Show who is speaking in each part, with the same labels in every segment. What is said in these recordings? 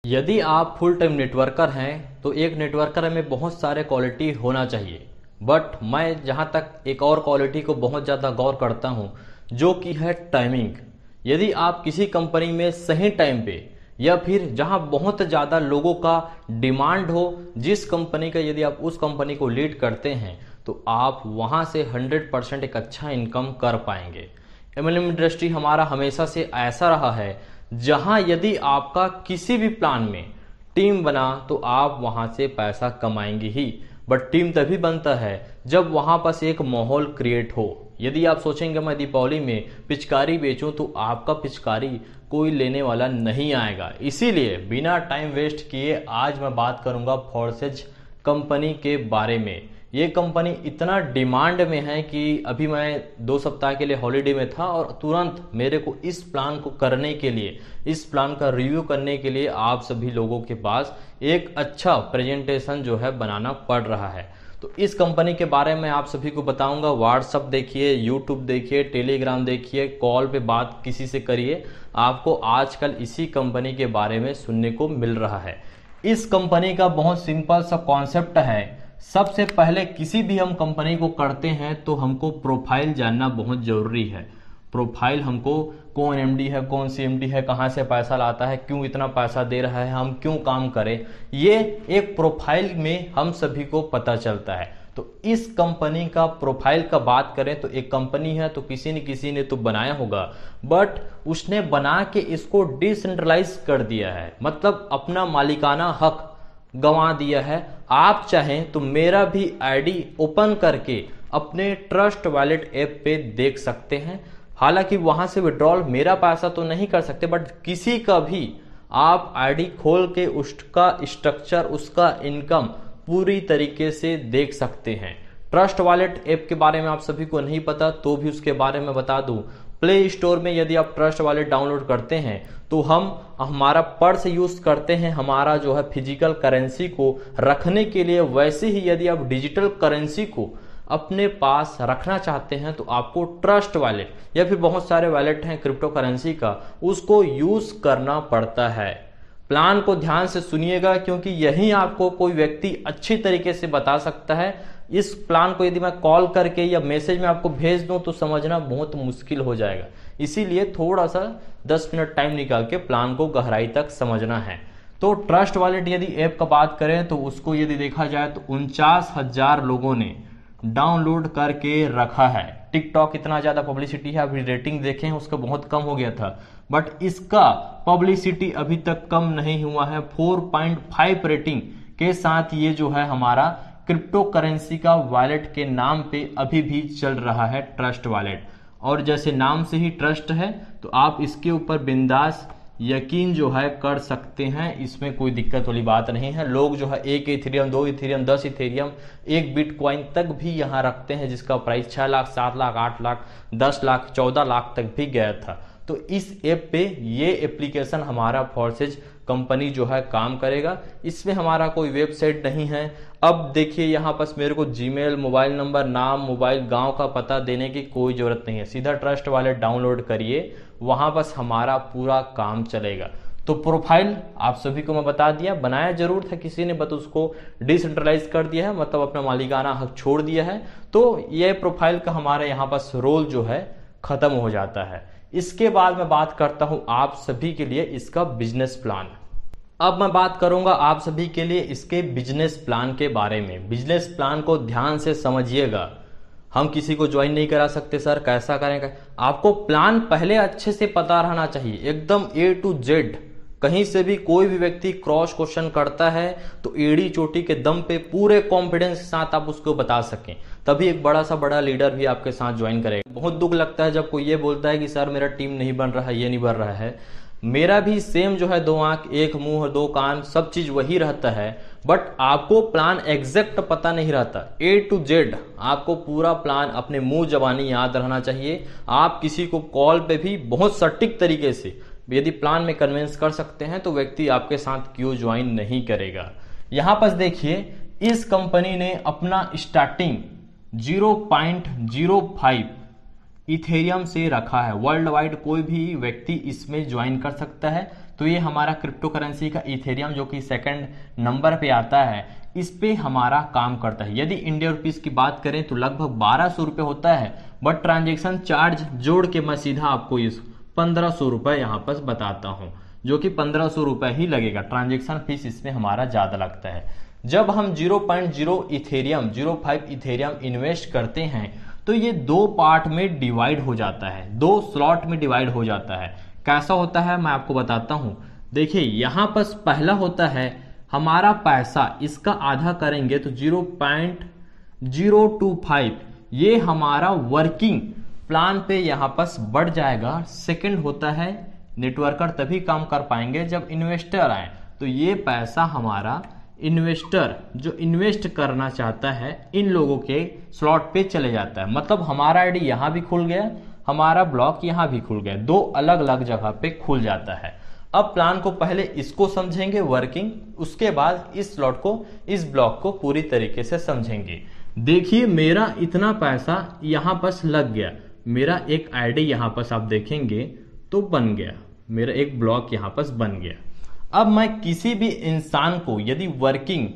Speaker 1: यदि आप full time networker हैं तो एक नेटवर्कर में बहुत सारे क्वालिटी होना चाहिए। बट मैं जहां तक एक और क्वालिटी को बहुत ज़्यादा गौर करता हूं, जो कि है टाइमिंग। यदि आप किसी कंपनी में सही टाइम पे या फिर जहां बहुत ज़्यादा लोगों का डिमांड हो, जिस कंपनी का यदि आप उस कंपनी को लीड करते हैं तो आप वहां से 100% एक अच्छा इनकम कर पाएंगे। एमएलएम इंडस्ट्री हमारा हमेशा से ऐसा रहा है जहां यदि आपका किसी भी प्लान में टीम बना तो आप वहां से पैसा कमाएंगे ही। बट टीम तभी बनता है जब वहां पास एक माहौल क्रिएट हो। यदि आप सोचेंगे मैं दीपावली में पिचकारी बेचूं तो आपका पिचकारी कोई लेने वाला नहीं आएगा। इसीलिए बिना टाइम वेस्ट किए आज मैं बात करूंगा फोर्सेज कंपनी के बारे में। ये कंपनी इतना डिमांड में है कि अभी मैं 2 सप्ताह के लिए हॉलीडे में था और तुरंत मेरे को इस प्लान को करने के लिए, इस प्लान का रिव्यू करने के लिए आप सभी लोगों के पास एक अच्छा प्रेजेंटेशन जो है बनाना पड़ रहा है। तो इस कंपनी के बारे में आप सभी को बताऊंगा। व्हाट्सअप देखिए, यूट्यूब देखिए, टेलीग्राम देखिए, कॉल पे बात किसी से करिए, आपको आजकल इसी कंपनी के बारे में सुनने को मिल रहा है। इस कंपनी का बहुत सिंपल सा कॉन्सेप्ट है। सबसे पहले किसी भी हम कंपनी को करते हैं तो हमको प्रोफाइल जानना बहुत ज़रूरी है। प्रोफाइल हमको कौन एमडी है, कौन सीएमडी है, कहाँ से पैसा लाता है, क्यों इतना पैसा दे रहा है, हम क्यों काम करें, ये एक प्रोफाइल में हम सभी को पता चलता है। तो इस कंपनी का प्रोफाइल का बात करें तो एक कंपनी है तो किसी न किसी ने तो बनाया होगा, बट उसने बना के इसको डिसेंट्रलाइज कर दिया है, मतलब अपना मालिकाना हक गंवा दिया है। आप चाहें तो मेरा भी आईडी ओपन करके अपने ट्रस्ट वॉलेट ऐप पे देख सकते हैं। हालांकि वहां से विड्रॉल मेरा पैसा तो नहीं कर सकते, बट किसी का भी आप आईडी खोल के उसका स्ट्रक्चर, उसका इनकम पूरी तरीके से देख सकते हैं। ट्रस्ट वॉलेट ऐप के बारे में आप सभी को नहीं पता तो भी उसके बारे में बता दूं। प्ले स्टोर में यदि आप ट्रस्ट वॉलेट डाउनलोड करते हैं तो हम हमारा पर्स यूज करते हैं हमारा जो है फिजिकल करेंसी को रखने के लिए। वैसे ही यदि आप डिजिटल करेंसी को अपने पास रखना चाहते हैं तो आपको ट्रस्ट वॉलेट या फिर बहुत सारे वॉलेट हैं क्रिप्टो करेंसी का, उसको यूज करना पड़ता है। प्लान को ध्यान से सुनिएगा क्योंकि यही आपको कोई व्यक्ति अच्छी तरीके से बता सकता है। इस प्लान को यदि मैं कॉल करके या मैसेज में आपको भेज दूं तो समझना बहुत मुश्किल हो जाएगा। इसीलिए थोड़ा सा 10 मिनट टाइम निकाल के प्लान को गहराई तक समझना है। तो ट्रस्ट वॉलेट यदि ऐप का बात करें तो उसको यदि देखा जाए तो 49,000 लोगों ने डाउनलोड करके रखा है। टिकटॉक इतना ज्यादा पब्लिसिटी है, अभी रेटिंग देखें उसका बहुत कम हो गया था, बट इसका पब्लिसिटी अभी तक कम नहीं हुआ है। 4.5 रेटिंग के साथ ये जो है हमारा क्रिप्टो करेंसी का वॉलेट के नाम पे अभी भी चल रहा है ट्रस्ट वॉलेट। और जैसे नाम से ही ट्रस्ट है तो आप इसके ऊपर बिंदास यकीन जो है कर सकते हैं, इसमें कोई दिक्कत वाली बात नहीं है। लोग जो है 1 इथेरियम, 2 इथेरियम, 10 इथेरियम, 1 बिटकॉइन तक भी यहाँ रखते हैं जिसका प्राइस 6 लाख, 7 लाख, 8 लाख, 10 लाख, 14 लाख तक भी गया था। तो इस ऐप पे ये एप्लीकेशन हमारा फोर्सेज कंपनी जो है काम करेगा। इसमें हमारा कोई वेबसाइट नहीं है। अब देखिए यहाँ पास मेरे को जीमेल, मोबाइल नंबर, नाम, मोबाइल, गांव का पता देने की कोई जरूरत नहीं है। सीधा ट्रस्ट वॉलेट डाउनलोड करिए, वहां पास हमारा पूरा काम चलेगा। तो प्रोफाइल आप सभी को मैं बता दिया, बनाया जरूर था किसी ने, बट उसको डिसेंट्रलाइज कर दिया है, मतलब अपना मालिकाना हक छोड़ दिया है। तो ये प्रोफाइल का हमारे यहाँ पास रोल जो है खत्म हो जाता है। इसके बाद मैं बात करता हूं आप सभी के लिए इसका बिजनेस प्लान। अब मैं बात करूंगा आप सभी के लिए इसके बिजनेस प्लान के बारे में। बिजनेस प्लान को ध्यान से समझिएगा। हम किसी को ज्वाइन नहीं करा सकते सर, कैसा करेंगे? आपको प्लान पहले अच्छे से पता रहना चाहिए, एकदम A to Z। कहीं से भी कोई भी व्यक्ति क्रॉस क्वेश्चन करता है तो एड़ी चोटी के दम पे पूरे कॉन्फिडेंस के साथ आप उसको बता सकें, तभी एक बड़ा सा बड़ा लीडर भी आपके साथ ज्वाइन करेगा। बहुत दुख लगता है जब कोई ये बोलता है कि सर मेरा टीम नहीं बन रहा है, ये नहीं बन रहा है। मेरा भी सेम जो है 2 आंख, 1 मुंह, 2 कान, सब चीज वही रहता है, बट आपको प्लान एग्जैक्ट पता नहीं रहता। A to Z आपको पूरा प्लान अपने मुंह जबानी याद रहना चाहिए। आप किसी को कॉल पे भी बहुत सटीक तरीके से यदि प्लान में कन्विंस कर सकते हैं तो व्यक्ति आपके साथ क्यों ज्वाइन नहीं करेगा। यहां पर देखिए इस कंपनी ने अपना स्टार्टिंग 0.05 इथेरियम से रखा है। वर्ल्ड वाइड कोई भी व्यक्ति इसमें ज्वाइन कर सकता है। तो ये हमारा क्रिप्टो करेंसी का इथेरियम जो कि सेकंड नंबर पे आता है, इस पे हमारा काम करता है। यदि इंडियन रुपीस की बात करें तो लगभग 1200 रुपये होता है, बट ट्रांजेक्शन चार्ज जोड़ के मैं सीधा आपको इस 1500 रुपये यहाँ पर बताता हूँ, जो कि 1500 रुपये ही लगेगा। ट्रांजेक्शन फीस इसमें हमारा ज़्यादा लगता है। जब हम 0.0 इथेरियम 0.5 इथेरियम इन्वेस्ट करते हैं तो ये दो पार्ट में डिवाइड हो जाता है, दो स्लॉट में डिवाइड हो जाता है। कैसा होता है मैं आपको बताता हूँ। देखिए यहाँ पर पहला होता है हमारा पैसा, इसका आधा करेंगे तो 0.025, ये हमारा वर्किंग प्लान पे यहाँ पर बढ़ जाएगा। सेकंड होता है नेटवर्कर तभी काम कर पाएंगे जब इन्वेस्टर आए, तो ये पैसा हमारा इन्वेस्टर जो इन्वेस्ट करना चाहता है इन लोगों के स्लॉट पे चले जाता है। मतलब हमारा आईडी यहाँ भी खुल गया, हमारा ब्लॉक यहाँ भी खुल गया, दो अलग अलग जगह पे खुल जाता है। अब प्लान को पहले इसको समझेंगे वर्किंग, उसके बाद इस स्लॉट को, इस ब्लॉक को पूरी तरीके से समझेंगे। देखिए मेरा इतना पैसा यहाँ पर लग गया, मेरा एक आईडी यहाँ पर आप देखेंगे तो बन गया, मेरा एक ब्लॉक यहाँ पर बन गया। अब मैं किसी भी इंसान को यदि वर्किंग,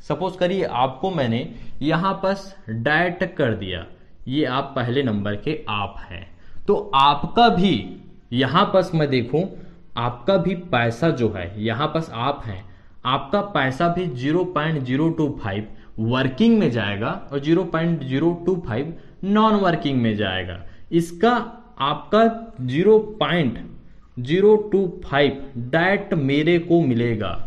Speaker 1: सपोज करिए आपको मैंने यहाँ पर डायरेक्ट कर दिया, ये आप पहले नंबर के आप हैं, तो आपका भी यहाँ पर मैं देखूं, आपका भी पैसा जो है यहाँ पर आप हैं, आपका पैसा भी 0.025 वर्किंग में जाएगा और 0.025 नॉन वर्किंग में जाएगा। इसका आपका 0.025 डायरेक्ट मेरे को मिलेगा।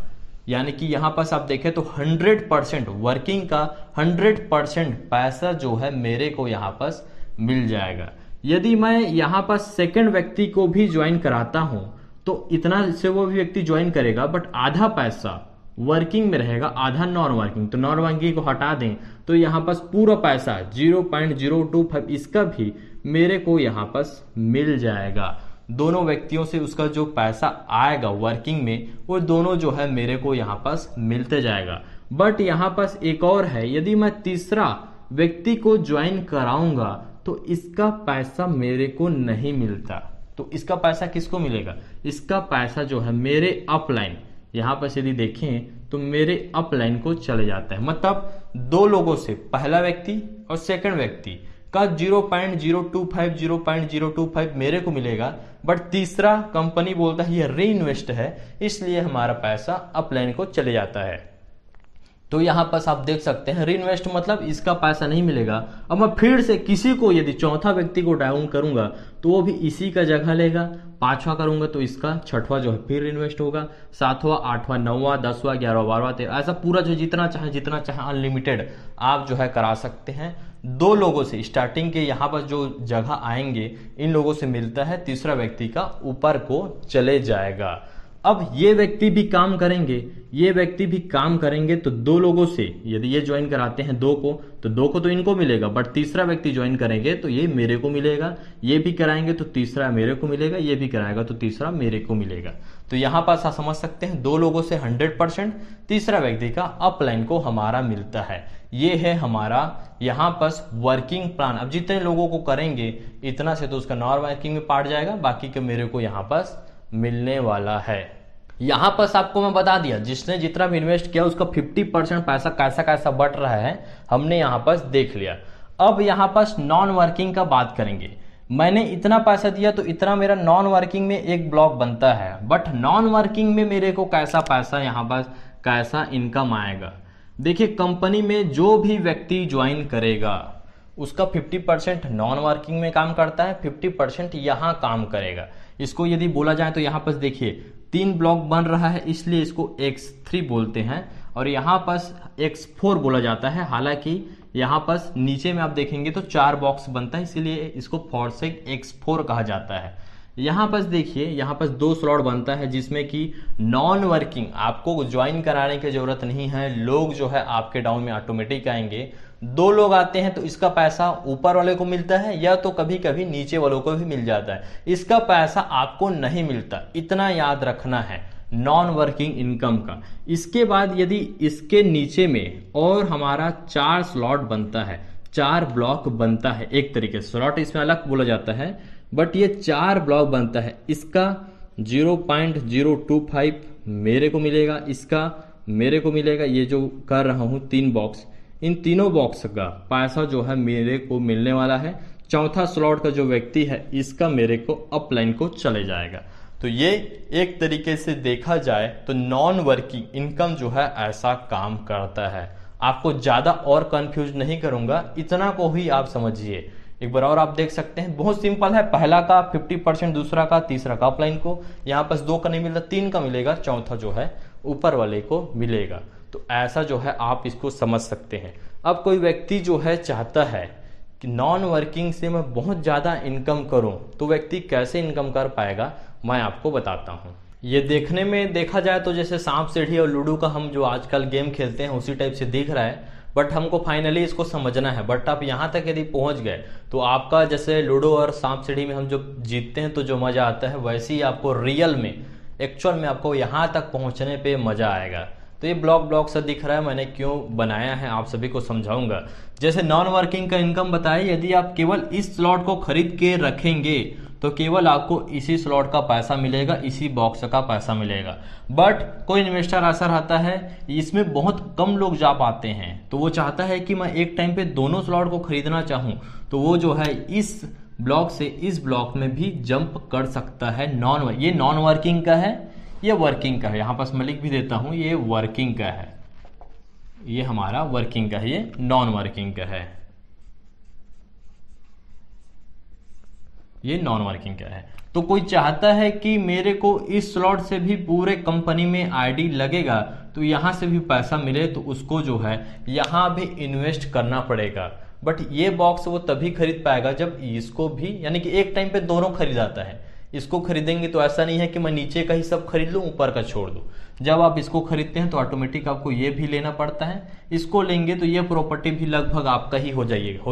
Speaker 1: यानी कि यहाँ पर आप देखें तो 100% वर्किंग का 100% पैसा जो है मेरे को यहाँ पर मिल जाएगा। यदि मैं यहाँ पर सेकंड व्यक्ति को भी ज्वाइन कराता हूँ तो इतना से वो भी व्यक्ति ज्वाइन करेगा, बट आधा पैसा वर्किंग में रहेगा, आधा नॉन वर्किंग। तो नॉन वर्किंग को हटा दें तो यहाँ पर पूरा पैसा 0.025 इसका भी मेरे को यहाँ पर मिल जाएगा। दोनों व्यक्तियों से उसका जो पैसा आएगा वर्किंग में वो दोनों जो है मेरे को यहाँ पास मिलते जाएगा। बट यहाँ पास एक और है, यदि मैं तीसरा व्यक्ति को ज्वाइन कराऊंगा तो इसका पैसा मेरे को नहीं मिलता। तो इसका पैसा किसको मिलेगा? इसका पैसा जो है मेरे अपलाइन, यहाँ पर यदि देखें तो मेरे अपलाइन को चले जाता है। मतलब दो लोगों से, पहला व्यक्ति और सेकंड व्यक्ति का 0.025 0.025 मेरे को मिलेगा, बट तीसरा कंपनी बोलता है ये री इन्वेस्ट है, इसलिए हमारा पैसा अपलाइन को चले जाता है। तो यहाँ पर आप देख सकते हैं री इन्वेस्ट मतलब इसका पैसा नहीं मिलेगा। अब मैं फिर से किसी को यदि चौथा व्यक्ति को डाउन करूंगा तो वो भी इसी का जगह लेगा, पांचवा करूंगा तो इसका छठवां जो है फिर इन्वेस्ट होगा, सातवां, आठवां, नौवां, 10वां, 11वां, 12वां, 13वां, ऐसा पूरा जो जितना चाहे अनलिमिटेड आप जो है करा सकते हैं। दो लोगों से स्टार्टिंग के यहाँ पर जो जगह आएंगे इन लोगों से मिलता है, तीसरा व्यक्ति का ऊपर को चले जाएगा। अब ये व्यक्ति भी काम करेंगे, ये व्यक्ति भी काम करेंगे, तो दो लोगों से यदि ये ज्वाइन कराते हैं दो को, तो दो को तो इनको मिलेगा, बट तीसरा व्यक्ति ज्वाइन करेंगे तो ये मेरे को मिलेगा, ये भी कराएंगे तो तीसरा मेरे को मिलेगा, ये भी कराएगा तो तीसरा मेरे को मिलेगा। तो यहाँ पर आप समझ सकते हैं दो लोगों से 100%, तीसरा व्यक्ति का अपलाइन को हमारा मिलता है। ये है हमारा यहाँ पर वर्किंग प्लान। अब जितने लोगों को करेंगे इतना से तो उसका नॉन वर्किंग में पार्ट जाएगा, बाकी के मेरे को यहाँ पर मिलने वाला है। यहां पर आपको मैं बता दिया जिसने जितना भी इन्वेस्ट किया उसका 50% पैसा कैसा कैसा बढ़ रहा है हमने यहां पर देख लिया। अब यहां पर नॉन वर्किंग का बात करेंगे। मैंने इतना पैसा दिया तो इतना मेरा नॉन वर्किंग में एक ब्लॉक बनता है, बट नॉन वर्किंग में मेरे को कैसा पैसा यहां पर कैसा इनकम आएगा। देखिए कंपनी में जो भी व्यक्ति ज्वाइन करेगा उसका 50% नॉन वर्किंग में काम करता है, 50% यहाँ काम करेगा। इसको यदि बोला जाए तो यहाँ पर देखिए 3 ब्लॉक बन रहा है, इसलिए इसको X3 बोलते हैं, और यहाँ पर X4 बोला जाता है। हालांकि यहाँ पर नीचे में आप देखेंगे तो 4 बॉक्स बनता है, इसीलिए इसको 4 से X4 कहा जाता है। यहाँ पर देखिए यहाँ पर 2 स्लॉट बनता है जिसमें कि नॉन वर्किंग, आपको ज्वाइन कराने की जरूरत नहीं है, लोग जो है आपके डाउन में ऑटोमेटिक आएंगे। 2 लोग आते हैं तो इसका पैसा ऊपर वाले को मिलता है या तो कभी कभी नीचे वालों को भी मिल जाता है, इसका पैसा आपको नहीं मिलता। इतना याद रखना है नॉन वर्किंग इनकम का। इसके बाद यदि इसके नीचे में और हमारा 4 स्लॉट बनता है, 4 ब्लॉक बनता है, एक तरीके से स्लॉट इसमें अलग बोला जाता है, बट ये 4 ब्लॉक बनता है। इसका 0.025 मेरे को मिलेगा, इसका मेरे को मिलेगा। ये जो कर रहा हूँ 3 बॉक्स, इन तीनों बॉक्स का पैसा जो है मेरे को मिलने वाला है। चौथा स्लॉट का जो व्यक्ति है इसका मेरे को अपलाइन को चले जाएगा। तो ये एक तरीके से देखा जाए तो नॉन वर्किंग इनकम जो है ऐसा काम करता है। आपको ज़्यादा और कंफ्यूज नहीं करूंगा, इतना को ही आप समझिए। एक बार और आप देख सकते हैं, बहुत सिंपल है। पहला का 50%, दूसरा का, तीसरा का अपलाइन को। यहाँ पर 2 का नहीं मिलता, 3 का मिलेगा, चौथा जो है ऊपर वाले को मिलेगा। तो ऐसा जो है आप इसको समझ सकते हैं। अब कोई व्यक्ति जो है चाहता है कि नॉन वर्किंग से मैं बहुत ज़्यादा इनकम करूं, तो व्यक्ति कैसे इनकम कर पाएगा मैं आपको बताता हूं। ये देखने में देखा जाए तो जैसे सांप सीढ़ी और लूडो का हम जो आजकल गेम खेलते हैं उसी टाइप से दिख रहा है, बट हमको फाइनली इसको समझना है। बट आप यहाँ तक यदि पहुँच गए तो आपका जैसे लूडो और सांप सीढ़ी में हम जो जीतते हैं तो जो मज़ा आता है, वैसे ही आपको रियल में, एक्चुअल में आपको यहाँ तक पहुँचने पे मज़ा आएगा। तो ये ब्लॉक सा दिख रहा है, मैंने क्यों बनाया है आप सभी को समझाऊंगा। जैसे नॉन वर्किंग का इनकम बताया, यदि आप केवल इस स्लॉट को खरीद के रखेंगे तो केवल आपको इसी स्लॉट का पैसा मिलेगा, इसी बॉक्स का पैसा मिलेगा। बट कोई इन्वेस्टर ऐसा रहता है, इसमें बहुत कम लोग जा पाते हैं, तो वो चाहता है कि मैं एक टाइम पे दोनों स्लॉट को खरीदना चाहूँ, तो वो जो है इस ब्लॉक से इस ब्लॉक में भी जंप कर सकता है। ये नॉन वर्किंग का है, ये वर्किंग का है। यहाँ पास मैं लिख भी देता हूँ, ये वर्किंग का है, ये हमारा वर्किंग का है, ये नॉन वर्किंग का है, ये नॉन वर्किंग का है। तो कोई चाहता है कि मेरे को इस स्लॉट से भी पूरे कंपनी में आईडी लगेगा, तो यहाँ से भी पैसा मिले, तो उसको जो है यहाँ भी इन्वेस्ट करना पड़ेगा। बट ये बॉक्स वो तभी खरीद पाएगा जब इसको भी, यानी कि एक टाइम पे दोनों खरीदाता है। इसको खरीदेंगे तो ऐसा नहीं है कि मैं नीचे का ही सब खरीद लूँ ऊपर का छोड़ दूँ। जब आप इसको खरीदते हैं तो ऑटोमेटिक आपको ये भी लेना पड़ता है। इसको लेंगे तो ये प्रॉपर्टी भी लगभग आपका ही हो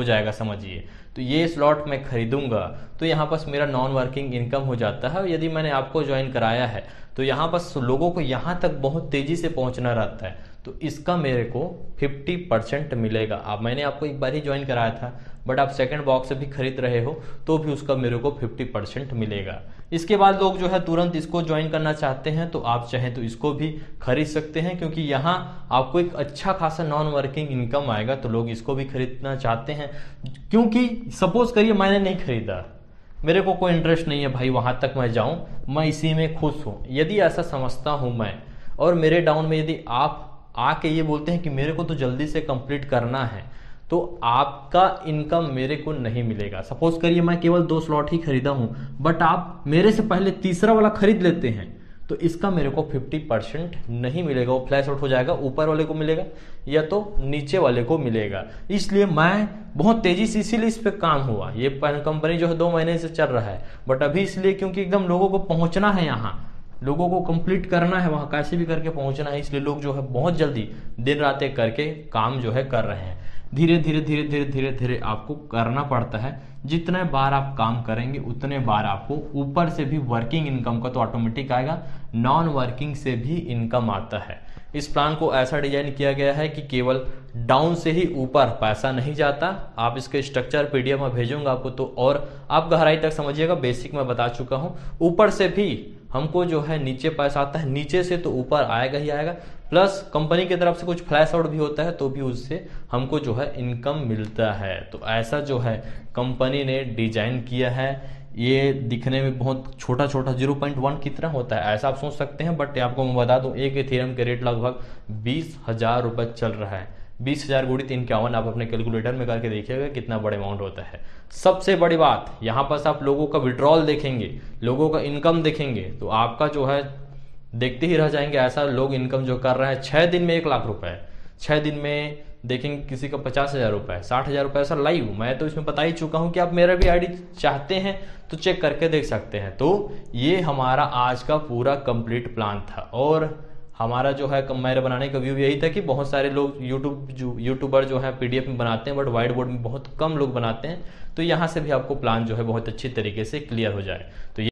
Speaker 1: जाएगा समझिए। तो ये स्लॉट मैं खरीदूंगा तो यहाँ पास मेरा नॉन वर्किंग इनकम हो जाता है। और यदि मैंने आपको ज्वाइन कराया है तो यहाँ पास लोगों को यहाँ तक बहुत तेजी से पहुँचना रहता है, तो इसका मेरे को 50% मिलेगा। अब मैंने आपको एक बार ही ज्वाइन कराया था, बट आप सेकंड बॉक्स से भी खरीद रहे हो तो भी उसका मेरे को 50% मिलेगा। इसके बाद लोग जो है तुरंत इसको ज्वाइन करना चाहते हैं, तो आप चाहें तो इसको भी खरीद सकते हैं, क्योंकि यहाँ आपको एक अच्छा खासा नॉन वर्किंग इनकम आएगा, तो लोग इसको भी खरीदना चाहते हैं। क्योंकि सपोज करिए मैंने नहीं खरीदा, मेरे को कोई इंटरेस्ट नहीं है भाई वहां तक मैं जाऊं, मैं इसी में खुश हूं, यदि ऐसा समझता हूं मैं, और मेरे डाउन में यदि आप आके ये बोलते हैं कि मेरे को तो जल्दी से कंप्लीट करना है, तो आपका इनकम मेरे को नहीं मिलेगा। सपोज करिए मैं केवल 2 स्लॉट ही खरीदा हूं, बट आप मेरे से पहले तीसरा वाला खरीद लेते हैं, तो इसका मेरे को 50% नहीं मिलेगा, वो फ्लैश आउट हो जाएगा, ऊपर वाले को मिलेगा या तो नीचे वाले को मिलेगा। इसलिए मैं बहुत तेजी से इसीलिए इस पे काम हुआ। ये कंपनी जो है 2 महीने से चल रहा है, बट अभी इसलिए क्योंकि एकदम लोगों को पहुंचना है, यहाँ लोगों को कंप्लीट करना है, वहां कैसे भी करके पहुंचना है, इसलिए लोग जो है बहुत जल्दी दिन रात एक करके काम जो है कर रहे हैं। धीरे धीरे धीरे धीरे धीरे धीरे आपको करना पड़ता है। जितने बार आप काम करेंगे उतने बार आपको ऊपर से भी वर्किंग इनकम का तो ऑटोमेटिक आएगा, नॉन वर्किंग से भी इनकम आता है। इस प्लान को ऐसा डिजाइन किया गया है कि केवल डाउन से ही ऊपर पैसा नहीं जाता। आप इसके स्ट्रक्चर पीडीएफ में भेजूंगा आपको, तो और आप गहराई तक समझिएगा। बेसिक में बता चुका हूं, ऊपर से भी हमको जो है नीचे पैसा आता है, नीचे से तो ऊपर आएगा ही आएगा, प्लस कंपनी की तरफ से कुछ फ्लैश आउट भी होता है तो भी उससे हमको जो है इनकम मिलता है। तो ऐसा जो है कंपनी ने डिजाइन किया है। ये दिखने में बहुत छोटा छोटा 0.1 की तरह होता है, ऐसा आप सोच सकते हैं, बट आपको मैं बता दूं एक इथेरियम के रेट लगभग 20,000 रुपये चल रहा है। 20,000 गुणित 51 आप अपने कैलकुलेटर में करके देखिएगा कितना बड़ा अमाउंट होता है। सबसे बड़ी बात यहाँ पर आप लोगों का विड्रॉल देखेंगे, लोगों का इनकम देखेंगे, तो आपका जो है देखते ही रह जाएंगे। ऐसा लोग इनकम जो कर रहे हैं 6 दिन में 1 लाख रुपए, 6 दिन में देखेंगे किसी का 50,000 रुपए, 60,000 रुपए, ऐसा लाइव। मैं तो इसमें बता ही चुका हूं कि आप मेरा भी आईडी चाहते हैं तो चेक करके देख सकते हैं। तो ये हमारा आज का पूरा कंप्लीट प्लान था, और हमारा जो है मेरे बनाने का व्यू यही था कि बहुत सारे लोग यूट्यूबर जो है पीडीएफ में बनाते हैं, बट व्हाइट बोर्ड में बहुत कम लोग बनाते हैं, तो यहाँ से भी आपको प्लान जो है बहुत अच्छी तरीके से क्लियर हो जाए। तो